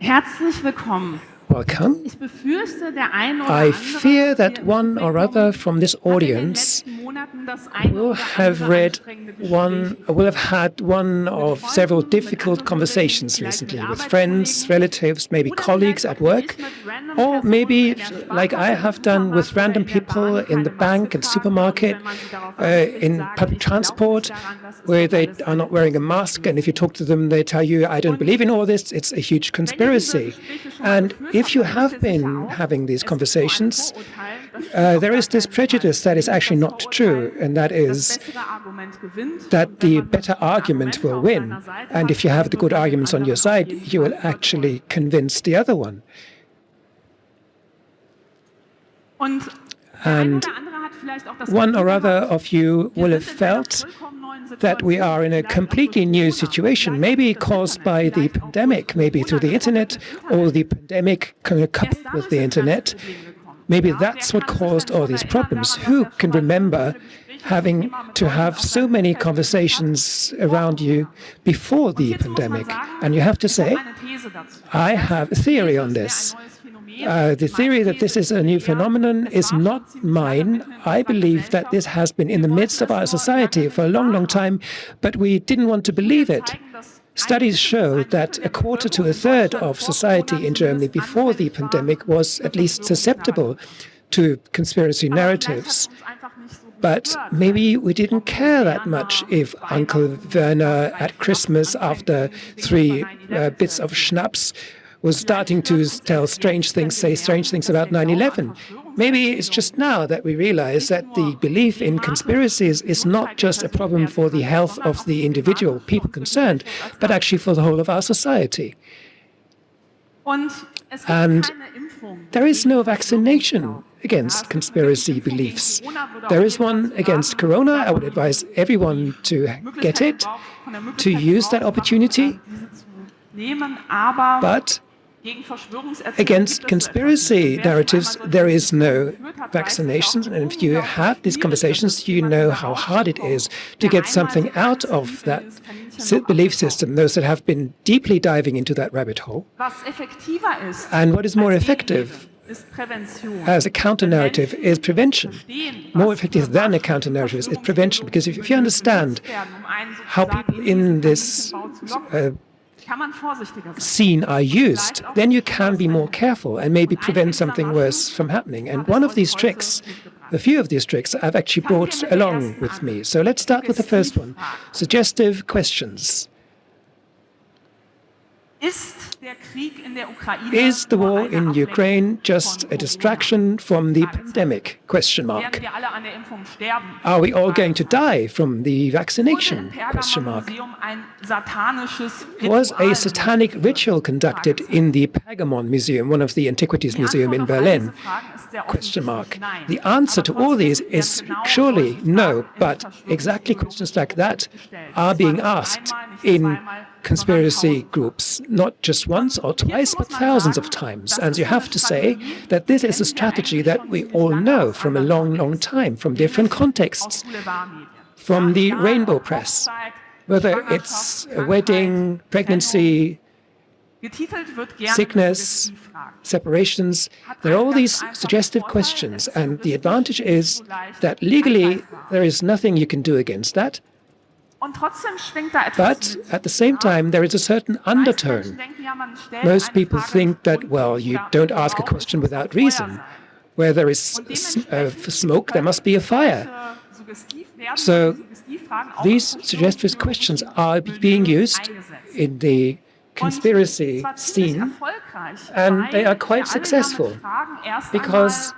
Herzlich willkommen. Welcome. Ich befürchte, der eine oder I andere fear that hier one or other from this hat in den audience letzten Monaten das eine will oder have andere read anstrengende Gespräch will have had one of several difficult conversations recently with friends, relatives, maybe colleagues at work, or maybe like I have done with random people in the bank and supermarket, in public transport, where they are not wearing a mask, and if you talk to them, they tell you, I don't believe in all this, it's a huge conspiracy. And if you have been having these conversations, there is this prejudice that is actually not true, and that is that the better argument will win. And if you have the good arguments on your side, you will actually convince the other one. And one or other of you will have felt that we are in a completely new situation, maybe caused by the pandemic, maybe through the internet, or the pandemic coupled with the internet. Maybe that's what caused all these problems. Who can remember having to have so many conversations around you before the pandemic? And you have to say, I have a theory on this. The theory that this is a new phenomenon is not mine. I believe that this has been in the midst of our society for a long, long time, but we didn't want to believe it. Studies show that a quarter to a third of society in Germany before the pandemic was at least susceptible to conspiracy narratives. But maybe we didn't care that much if Uncle Werner at Christmas, after 3 bits of schnapps, was starting to tell strange things, say strange things about 9/11. Maybe it's just now that we realize that the belief in conspiracies is not just a problem for the health of the individual people concerned, but actually for the whole of our society. And there is no vaccination against conspiracy beliefs. There is one against corona. I would advise everyone to get it, to use that opportunity. But against conspiracy narratives, there is no vaccination. And if you have these conversations, you know how hard it is to get something out of that belief system, those that have been deeply diving into that rabbit hole. And what is more effective as a counter-narrative is prevention. More effective than a counter-narrative is prevention, because if you understand how people in this scene are used, then you can be more careful and maybe prevent something worse from happening. And one of these tricks, a few of these tricks, I've actually brought along with me. So let's start with the first one, suggestive questions. Is the war in Ukraine just a distraction from the pandemic? Question mark. Are we all going to die from the vaccination? Question mark. Was a satanic ritual conducted in the Pergamon Museum, one of the antiquities museum in Berlin? Question mark. The answer to all these is surely no, but exactly questions like that are being asked in conspiracy groups, not just once or twice, but thousands of times. And you have to say that this is a strategy that we all know from a long, long time, from different contexts, from the rainbow press, whether it's a wedding, pregnancy, sickness, separations. There are all these suggestive questions, and the advantage is that legally there is nothing you can do against that. But at the same time, there is a certain undertone. Most people think that, well, you don't ask a question without reason. Where there is smoke, there must be a fire. So these suggestive questions are being used in the conspiracy scene, and they are quite successful because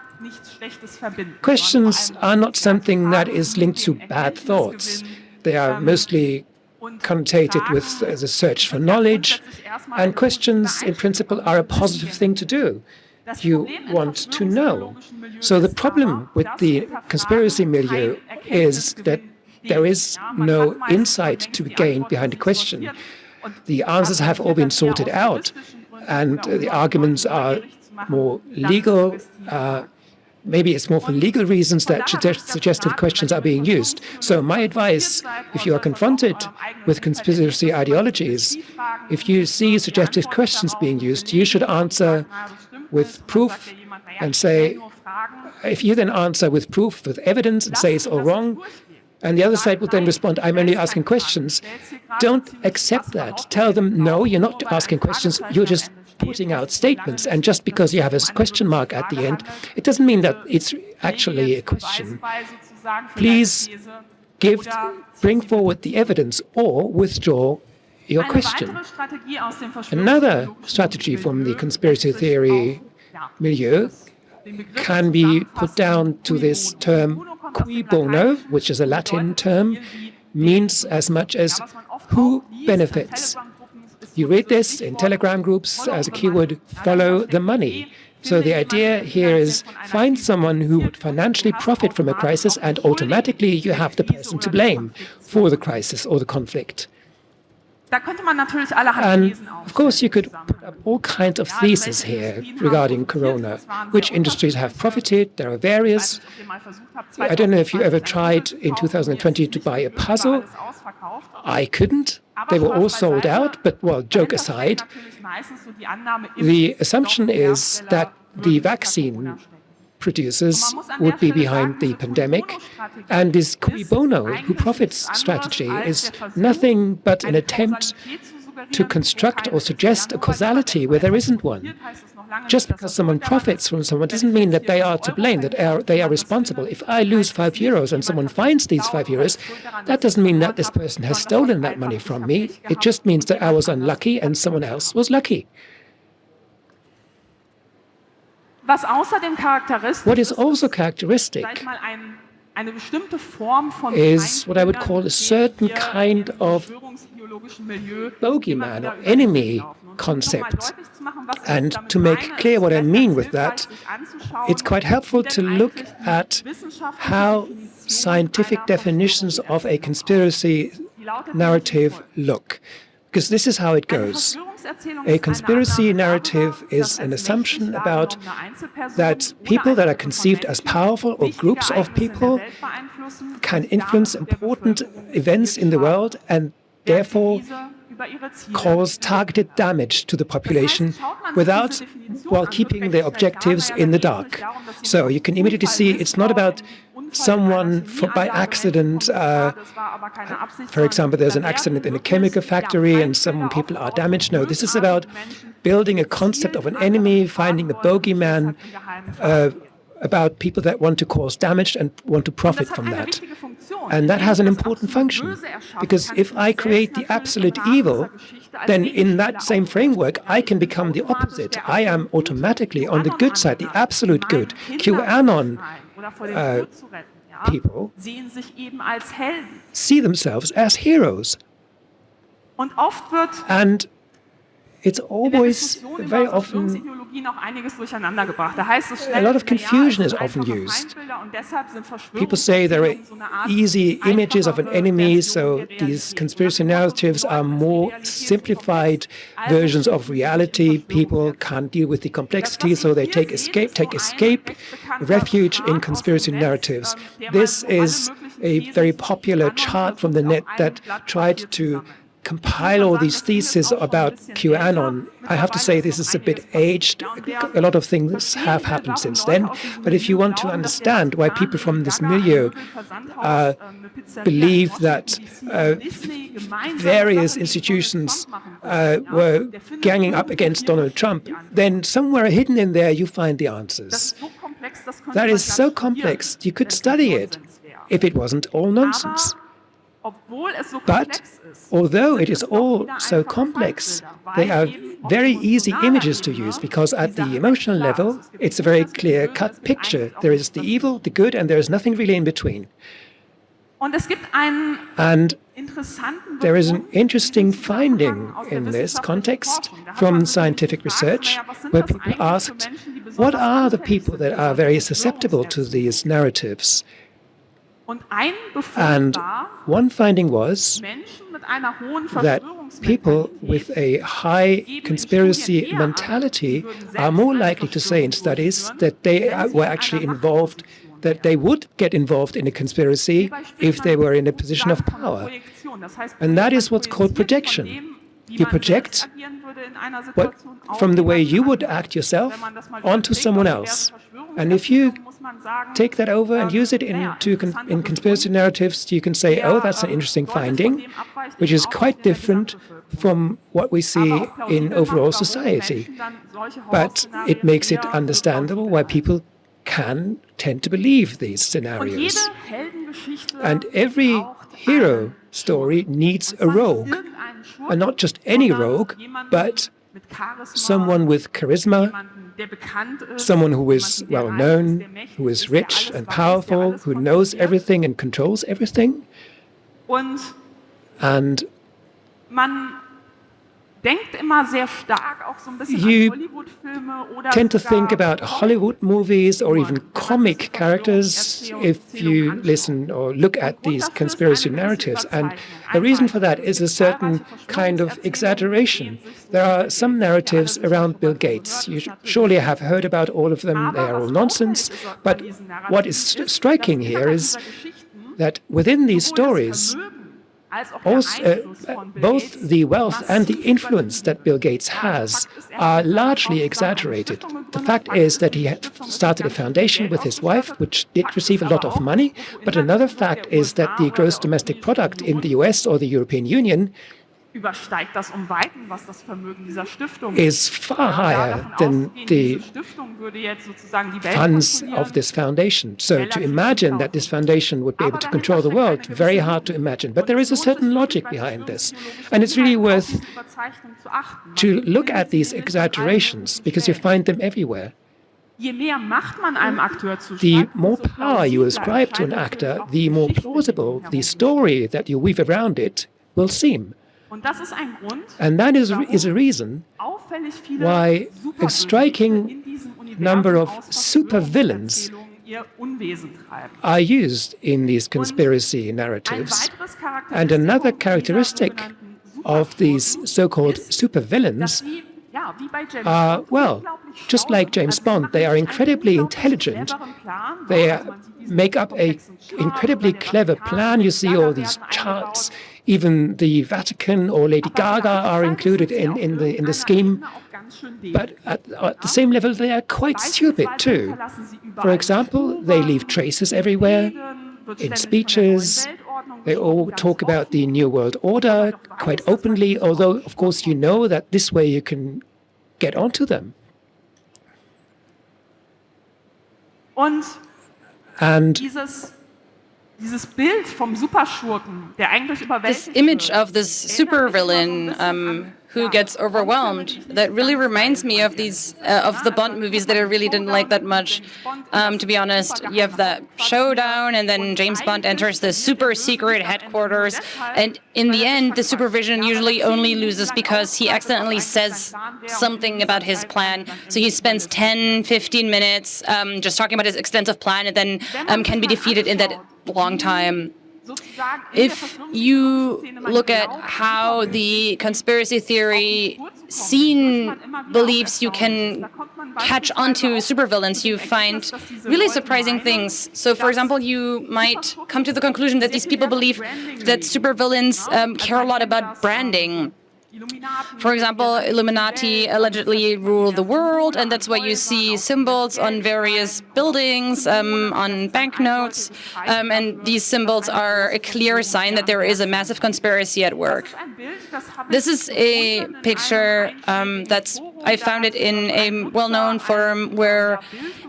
questions are not something that is linked to bad thoughts. They are mostly connotated with the search for knowledge, and questions in principle are a positive thing to do. You want to know. So the problem with the conspiracy milieu is that there is no insight to be gained behind the question. The answers have all been sorted out, and the arguments are more legal, maybe it's more for legal reasons that suggestive questions are being used. So my advice, if you are confronted with conspiracy ideologies, if you see suggestive questions being used, you should answer with proof and say, if you then answer with proof, with evidence, and say it's all wrong, and the other side will then respond, I'm only asking questions, don't accept that. Tell them, no, you're not asking questions, you're just putting out statements. And just because you have a question mark at the end, it doesn't mean that it's actually a question. Please bring forward the evidence or withdraw your question. Another strategy from the conspiracy theory milieu can be put down to this term cui bono, which is a Latin term, means as much as who benefits. You read this in Telegram groups as a keyword, follow the money. So the idea here is find someone who would financially profit from a crisis, and automatically you have the person to blame for the crisis or the conflict. And of course, you could put up all kinds of theses here regarding Corona. Which industries have profited? There are various. I don't know if you ever tried in 2020 to buy a puzzle. I couldn't. They were all sold out, but, well, joke aside, the assumption is that the vaccine producers would be behind the pandemic, and this cui bono, who profits strategy, is nothing but an attempt to construct or suggest a causality where there isn't one. Just because someone profits from someone doesn't mean that they are to blame, that they are responsible. If I lose €5 and someone finds these €5, that doesn't mean that this person has stolen that money from me. It just means that I was unlucky and someone else was lucky. What is also characteristic is what I would call a certain kind of bogeyman or enemy concept. And to make clear what I mean with that, it's quite helpful to look at how scientific definitions of a conspiracy narrative look, because this is how it goes. A conspiracy narrative is an assumption about that people that are conceived as powerful or groups of people can influence important events in the world and therefore cause targeted damage to the population while keeping their objectives in the dark. So you can immediately see it's not about someone by accident, for example, there's an accident in a chemical factory and some people are damaged. No, this is about building a concept of an enemy, finding a bogeyman, about people that want to cause damage and want to profit from that. And that has an important function, because if I create the absolute evil, then in that same framework, I can become the opposite. I am automatically on the good side, the absolute good. QAnon people see themselves as heroes. And it's always, very often, a lot of confusion is often used. People say there are easy images of an enemy, so these conspiracy narratives are more simplified versions of reality. People can't deal with the complexity, so they take escape, refuge in conspiracy narratives. This is a very popular chart from the net that tried to compile all these theses about QAnon. I have to say this is a bit aged. A lot of things have happened since then. But if you want to understand why people from this milieu believe that various institutions were ganging up against Donald Trump, then somewhere hidden in there you find the answers. That is so complex, you could study it if it wasn't all nonsense. But although it is all so complex, they are very easy images to use, because at the emotional level, it's a very clear-cut picture. There is the evil, the good, and there is nothing really in between. And there is an interesting finding in this context from scientific research, where people asked, what are the people that are very susceptible to these narratives? And one finding was that people with a high conspiracy mentality are more likely to say in studies that they were actually involved, that they would get involved in a conspiracy if they were in a position of power. And that is what's called projection. You project from the way you would act yourself onto someone else. And if you take that over and use it in conspiracy narratives, you can say, oh, that's an interesting finding, which is quite different from what we see in overall society. But it makes it understandable why people can tend to believe these scenarios. And every hero story needs a rogue, and not just any rogue, but someone with charisma, someone who is well known, who is rich and powerful, who knows everything and controls everything. And you tend to think about Hollywood movies or even comic characters if you listen or look at these conspiracy narratives. And the reason for that is a certain kind of exaggeration. There are some narratives around Bill Gates. You surely have heard about all of them. They are all nonsense. But what is striking here is that within these stories, also, both the wealth and the influence that Bill Gates has are largely exaggerated. The fact is that he had started a foundation with his wife, which did receive a lot of money. But another fact is that the gross domestic product in the US or the European Union is far higher than the funds of this foundation. So to imagine that this foundation would be able to control the world, very hard to imagine. But there is a certain logic behind this. And it's really worth to look at these exaggerations because you find them everywhere. The more power you ascribe to an actor, the more plausible the story that you weave around it will seem. And that is a reason why a striking number of supervillains are used in these conspiracy narratives. And another characteristic of these so-called supervillains are, well, just like James Bond, they are incredibly intelligent. They make up an incredibly clever plan. You see all these charts. Even the Vatican or Lady Gaga are included in the scheme. But at the same level, they are quite stupid too. For example, they leave traces everywhere in speeches. They all talk about the New World Order quite openly, although, of course, you know that this way you can get onto them. And this image of this supervillain who gets overwhelmed, that really reminds me of these of the Bond movies that I really didn't like that much. To be honest, you have that showdown, and then James Bond enters the super secret headquarters, and in the end, the supervision usually only loses because he accidentally says something about his plan. So he spends 10, 15 minutes just talking about his extensive plan, and then can be defeated in that long time. If you look at how the conspiracy theory scene believes you can catch onto supervillains, you find really surprising things. So, for example, you might come to the conclusion that these people believe that supervillains care a lot about branding. For example, Illuminati allegedly rule the world, and that's why you see symbols on various buildings, on banknotes, and these symbols are a clear sign that there is a massive conspiracy at work. This is a picture I found it in a well-known forum where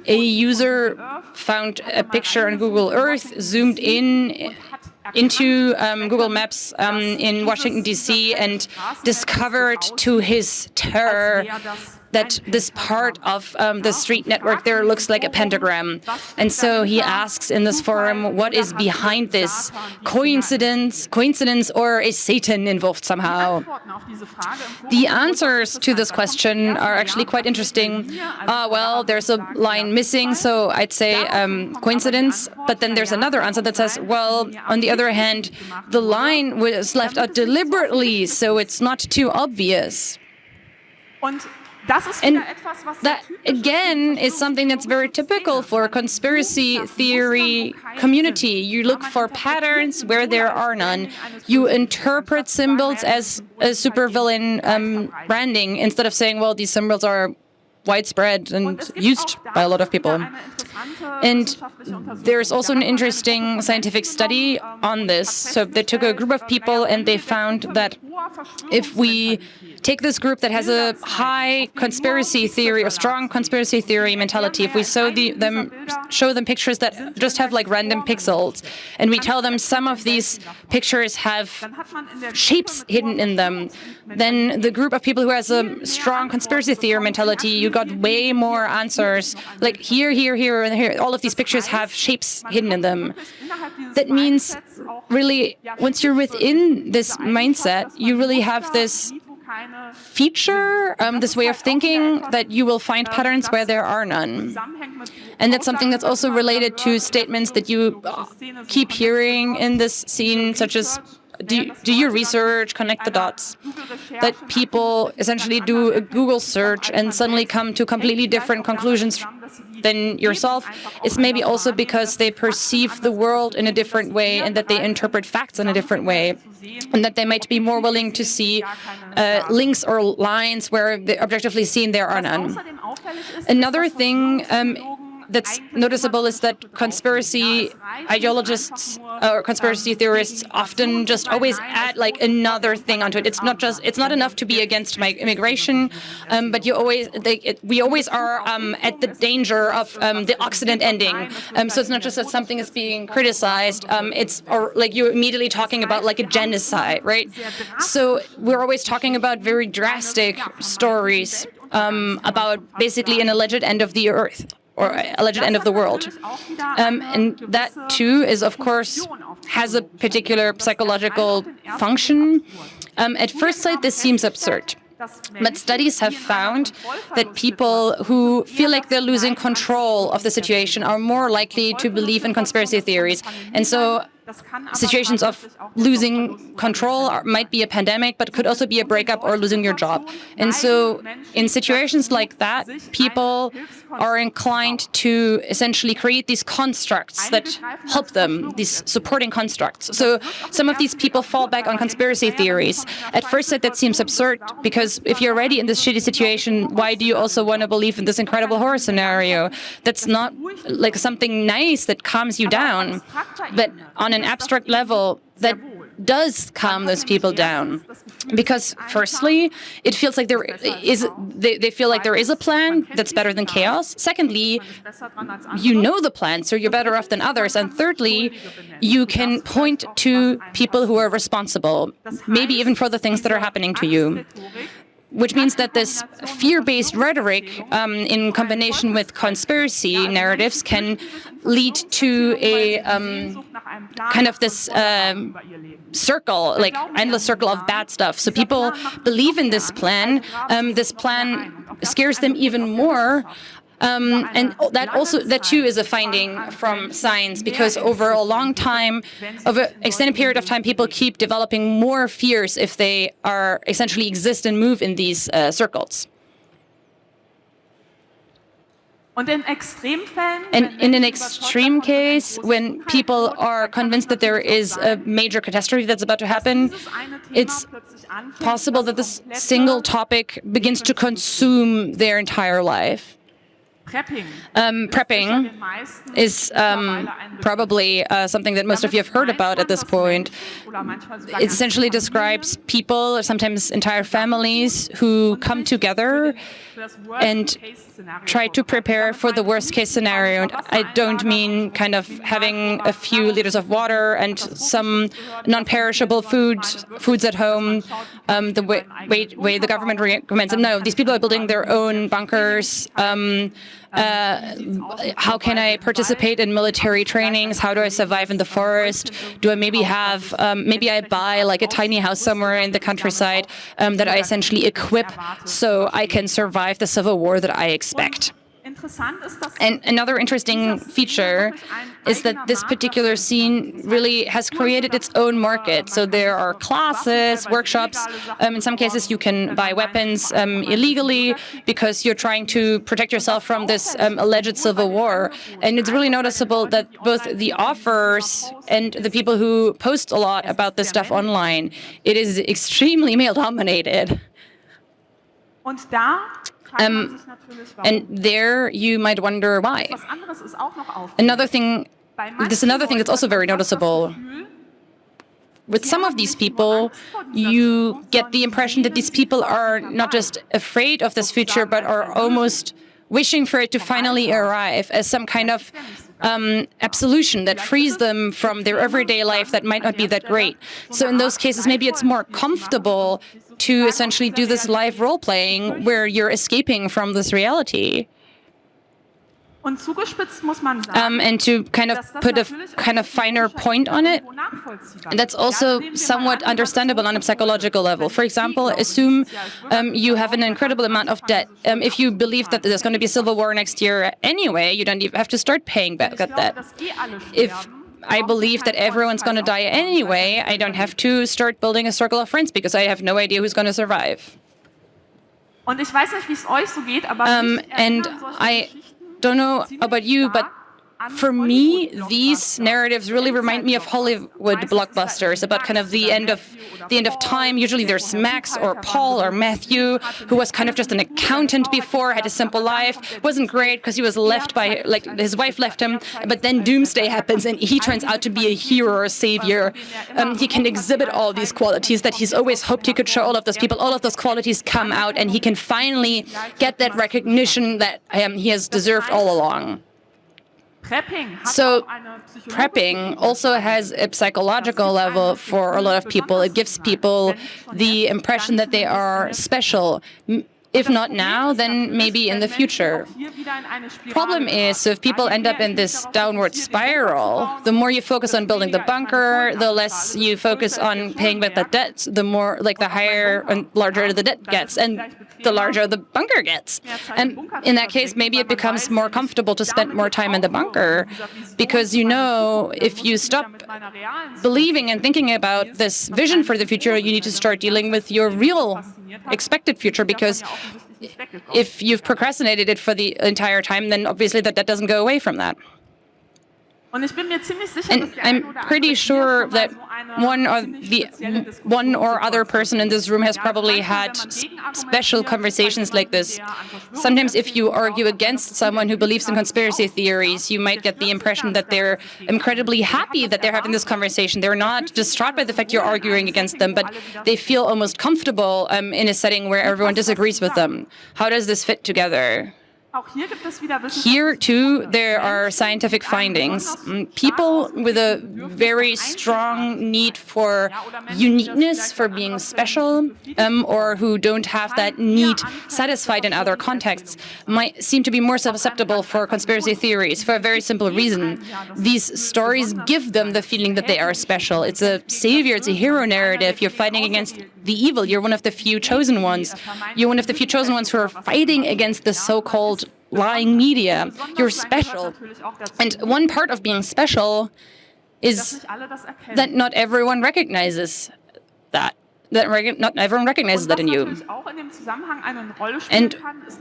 a user found a picture on Google Earth, zoomed into Google Maps in Washington, D.C., and discovered to his terror that this part of the street network there looks like a pentagram. And so he asks in this forum, what is behind this? Coincidence, or is Satan involved somehow? The answers to this question are actually quite interesting. Well, there's a line missing, so I'd say coincidence. But then there's another answer that says, well, on the other hand, the line was left out deliberately, so it's not too obvious. And that, again, is something that's very typical for a conspiracy theory community. You look for patterns where there are none. You interpret symbols as a supervillain branding instead of saying, well, these symbols are widespread and used by a lot of people. And there's also an interesting scientific study on this. So they took a group of people and they found that if we take this group that has a high conspiracy theory or strong conspiracy theory mentality, if we show them pictures that just have like random pixels, and we tell them some of these pictures have shapes hidden in them, then the group of people who has a strong conspiracy theory mentality, you got way more answers. Like here, and here, all of these pictures have shapes hidden in them. That means really, once you're within this mindset, you really have this feature, this way of thinking that you will find patterns where there are none. And that's something that's also related to statements that you keep hearing in this scene, such as do your research, connect the dots, that people essentially do a Google search and suddenly come to completely different conclusions than yourself. It's maybe also because they perceive the world in a different way and that they interpret facts in a different way, and that they might be more willing to see links or lines where they objectively seen there are none. Another thing that's noticeable is that conspiracy ideologists or conspiracy theorists often just always add like another thing onto it. It's not enough to be against immigration, but we always are at the danger of the Occident ending. So it's not just that something is being criticized. It's or like you're immediately talking about like a genocide, right? So we're always talking about very drastic stories about basically an alleged end of the earth, or alleged end of the world. And that, too, is, of course, has a particular psychological function. At first sight, this seems absurd. But studies have found that people who feel like they're losing control of the situation are more likely to believe in conspiracy theories. And so situations of losing control might be a pandemic, but could also be a breakup or losing your job. And so in situations like that, people are inclined to essentially create these constructs that help them, these supporting constructs. So some of these people fall back on conspiracy theories. At first sight, that seems absurd, because if you're already in this shitty situation, why do you also want to believe in this incredible horror scenario? That's not like something nice that calms you down. But on an abstract level, that does calm those people down, because firstly, it feels like they feel like there is a plan that's better than chaos. Secondly, you know the plan, so you're better off than others. And thirdly, you can point to people who are responsible, maybe even for the things that are happening to you. Which means that this fear-based rhetoric, in combination with conspiracy narratives, can lead to a kind of this circle, like endless circle of bad stuff. So people believe in this plan. This plan scares them even more. And that too is a finding from science, because over a long time, over an extended period of time, people keep developing more fears if they are essentially exist and move in these circles. And in an extreme case, when people are convinced that there is a major catastrophe that's about to happen, it's possible that this single topic begins to consume their entire life. Prepping is probably something that most of you have heard about at this point. It essentially describes people, or sometimes entire families, who come together and try to prepare for the worst case scenario. And I don't mean kind of having a few liters of water and some non-perishable foods at home, the way the government recommends it. No, these people are building their own bunkers. How can I participate in military trainings? How do I survive in the forest? Do I maybe have, maybe I buy like a tiny house somewhere in the countryside that I essentially equip so I can survive the civil war that I expect. And another interesting feature is that this particular scene really has created its own market. So there are classes, workshops. In some cases, you can buy weapons illegally because you're trying to protect yourself from this alleged civil war. And it's really noticeable that both the authors and the people who post a lot about this stuff online, it is extremely male-dominated. And there you might wonder why. Another thing that's also very noticeable. With some of these people, you get the impression that these people are not just afraid of this future, but are almost wishing for it to finally arrive as some kind of absolution that frees them from their everyday life that might not be that great. So in those cases, maybe it's more comfortable to essentially do this live role-playing where you're escaping from this reality. And to kind of put a kind of finer point on it, that's also somewhat understandable on a psychological level. For example, assume you have an incredible amount of debt. If you believe that there's going to be a civil war next year anyway, you don't even have to start paying back that debt. If I believe that everyone's going to die anyway, I don't have to start building a circle of friends because I have no idea who's going to survive. And I don't know about you, but for me, these narratives really remind me of Hollywood blockbusters about kind of the end of time. Usually there's Max or Paul or Matthew, who was kind of just an accountant before, had a simple life, wasn't great because he was left by, like, his wife left him, but then doomsday happens and he turns out to be a hero or a savior. He can exhibit all these qualities that he's always hoped he could show all of those people. All of those qualities come out and he can finally get that recognition that he has deserved all along. So prepping also has a psychological level for a lot of people. It gives people the impression that they are special. If not now, then maybe in the future. Problem is, so if people end up in this downward spiral, the more you focus on building the bunker, the less you focus on paying back the debt, the more, like, the higher and larger the debt gets, and the larger the bunker gets. And in that case, maybe it becomes more comfortable to spend more time in the bunker, because you know, if you stop believing and thinking about this vision for the future, you need to start dealing with your real expected future, because if you've procrastinated it for the entire time, then obviously that doesn't go away from that. And I'm pretty sure that one or other person in this room has probably had special conversations like this. Sometimes if you argue against someone who believes in conspiracy theories, you might get the impression that they're incredibly happy that they're having this conversation. They're not distraught by the fact you're arguing against them, but they feel almost comfortable in a setting where everyone disagrees with them. How does this fit together? Here, too, there are scientific findings. People with a very strong need for uniqueness, for being special, or who don't have that need satisfied in other contexts, might seem to be more susceptible for conspiracy theories for a very simple reason. These stories give them the feeling that they are special. It's a savior, it's a hero narrative. You're fighting against the evil. You're one of the few chosen ones. You're one of the few chosen ones who are fighting against the so-called lying media. You're special. And one part of being special is that not everyone recognizes that. not everyone recognizes that in you. And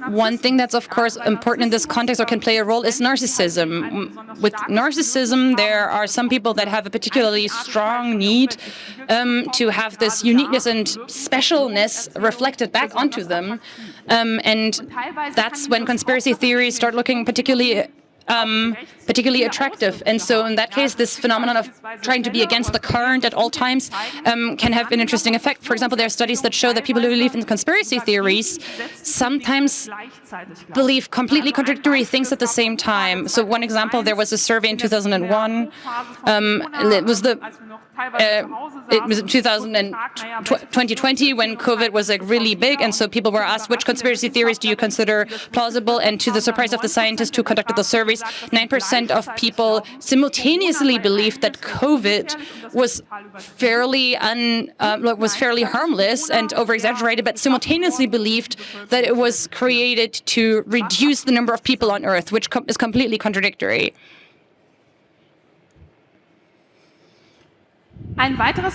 one thing that's, of course, important in this context or can play a role is narcissism. With narcissism, there are some people that have a particularly strong need to have this uniqueness and specialness reflected back onto them. And that's when conspiracy theories start looking particularly attractive. And so in that case, this phenomenon of trying to be against the current at all times can have an interesting effect. For example, there are studies that show that people who believe in conspiracy theories sometimes believe completely contradictory things at the same time. So one example, there was a survey in 2001. It was in 2020 when COVID was like really big, and so people were asked, which conspiracy theories do you consider plausible? And to the surprise of the scientists who conducted the surveys, 9% of people simultaneously believed that COVID was fairly harmless and over-exaggerated, but simultaneously believed that it was created to reduce the number of people on Earth, which is completely contradictory. Another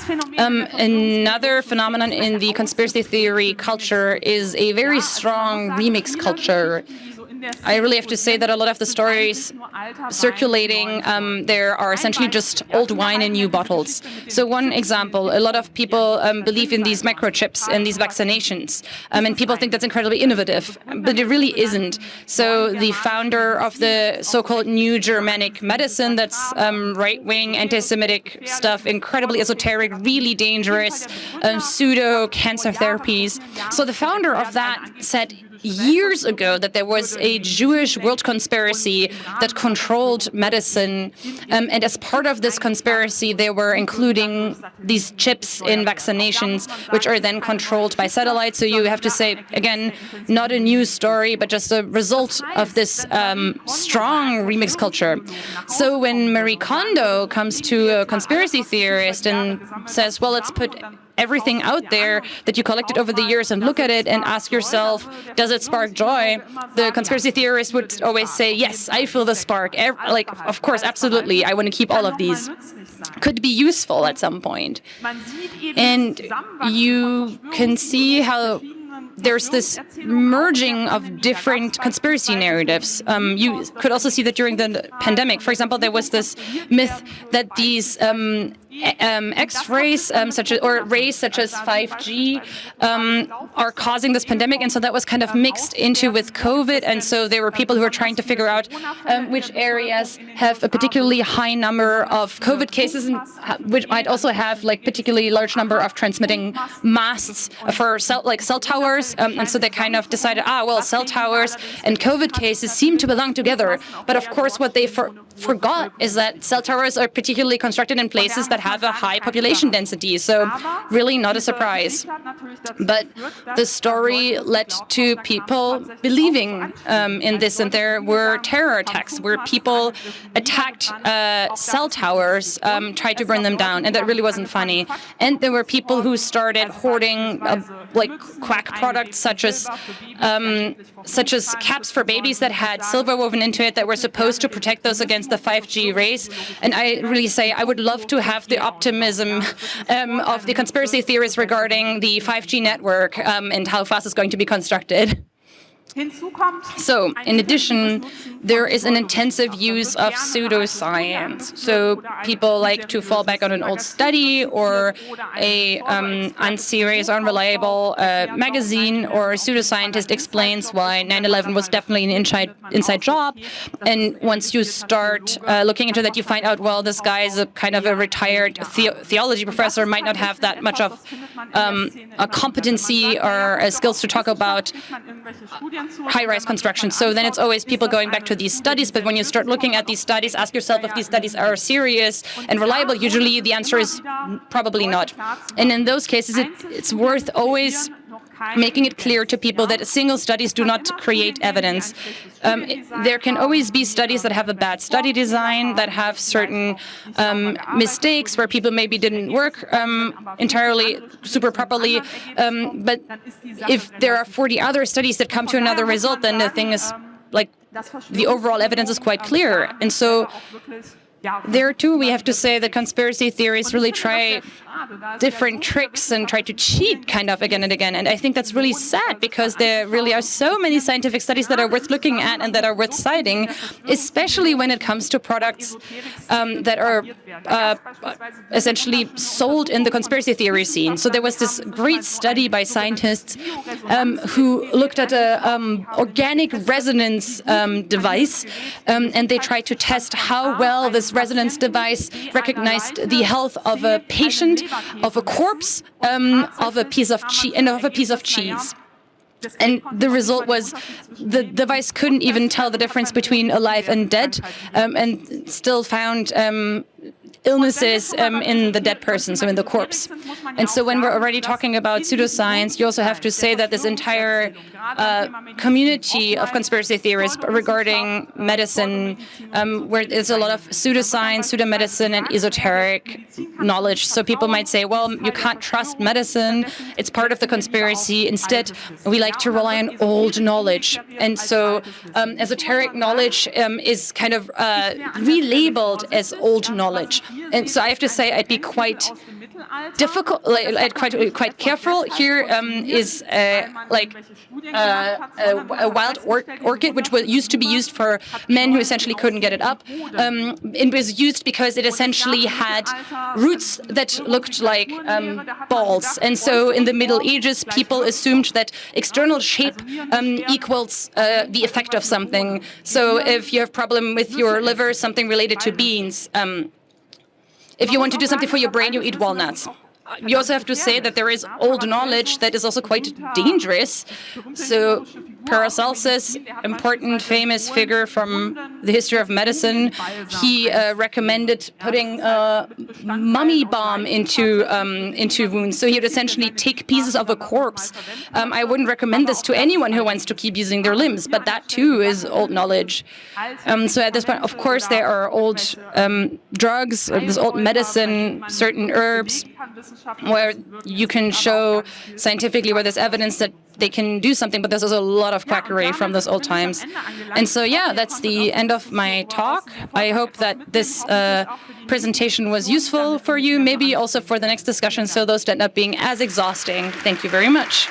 phenomenon in the conspiracy theory culture is a very strong remix culture. I really have to say that a lot of the stories circulating there are essentially just old wine in new bottles. So one example, a lot of people believe in these microchips and these vaccinations, and people think that's incredibly innovative, but it really isn't. So the founder of the so-called New Germanic medicine, that's right-wing, anti-Semitic stuff, incredibly esoteric, really dangerous, pseudo-cancer therapies. So the founder of that said years ago that there was a Jewish world conspiracy that controlled medicine, and as part of this conspiracy they were including these chips in vaccinations, which are then controlled by satellite. So you have to say, again, not a news story, but just a result of this strong remix culture. So when Marie Kondo comes to a conspiracy theorist and says, well, let's put everything out there that you collected over the years and look at it and ask yourself, does it spark joy? The conspiracy theorist would always say, yes, I feel the spark. Of course, absolutely. I want to keep all of these. Could be useful at some point. And you can see how there's this merging of different conspiracy narratives. You could also see that during the pandemic. For example, there was this myth that these X-rays rays such as 5G are causing this pandemic, and so that was kind of mixed into with COVID, and so there were people who were trying to figure out which areas have a particularly high number of COVID cases, and which might also have like particularly large number of transmitting masts for cell towers, and so they kind of decided, well, cell towers and COVID cases seem to belong together. But of course, what they forgot is that cell towers are particularly constructed in places that have a high population density, so really not a surprise. But the story led to people believing in this, and there were terror attacks where people attacked cell towers, tried to burn them down, and that really wasn't funny. And there were people who started hoarding quack products such as caps for babies that had silver woven into it that were supposed to protect those against the 5G rays. And I really say I would love to have the optimism of the conspiracy theorists regarding the 5G network and how fast it's going to be constructed. So, in addition, there is an intensive use of pseudoscience. So, people like to fall back on an old study or a unserious, unreliable magazine, or a pseudoscientist explains why 9/11 was definitely an inside job. And once you start looking into that, you find out, well, this guy is a kind of a retired theology professor, might not have that much of a competency or skills to talk about high-rise construction. So then it's always people going back to these studies, but when you start looking at these studies, ask yourself if these studies are serious and reliable. Usually the answer is probably not. And in those cases, it's worth always making it clear to people that single studies do not create evidence. There can always be studies that have a bad study design, that have certain mistakes where people maybe didn't work entirely super properly. But if there are 40 other studies that come to another result, then the thing is the overall evidence is quite clear. And so there too, we have to say that conspiracy theories really try different tricks and try to cheat kind of again and again. And I think that's really sad because there really are so many scientific studies that are worth looking at and that are worth citing, especially when it comes to products that are essentially sold in the conspiracy theory scene. So there was this great study by scientists who looked at an organic resonance device, and they tried to test how well this resonance device recognized the health of a patient, of a corpse, of a piece of cheese. And the result was the device couldn't even tell the difference between alive and dead, and still found illnesses in the dead person, so in the corpse. And so when we're already talking about pseudoscience, you also have to say that this entire community of conspiracy theorists regarding medicine, where there's a lot of pseudoscience, pseudomedicine, and esoteric knowledge. So people might say, well, you can't trust medicine, it's part of the conspiracy. Instead, we like to rely on old knowledge. And so esoteric knowledge is kind of relabeled as old knowledge. And so I have to say I'd be quite difficult, quite careful. Here is a wild orchid, which used to be used for men who essentially couldn't get it up. It was used because it essentially had roots that looked like balls. And so in the Middle Ages, people assumed that external shape equals the effect of something. So if you have a problem with your liver, something related to beans. If you want to do something for your brain, you eat walnuts. You also have to say that there is old knowledge that is also quite dangerous. So Paracelsus, important famous figure from the history of medicine, he recommended putting mummy balm into wounds. So he would essentially take pieces of a corpse. I wouldn't recommend this to anyone who wants to keep using their limbs, but that too is old knowledge. So at this point, of course, there are old drugs, this old medicine, certain herbs, where you can show scientifically where there's evidence that they can do something, but there's also a lot of quackery from those old times. And so, yeah, that's the end of my talk. I hope that this presentation was useful for you, maybe also for the next discussion, so those end up being as exhausting. Thank you very much.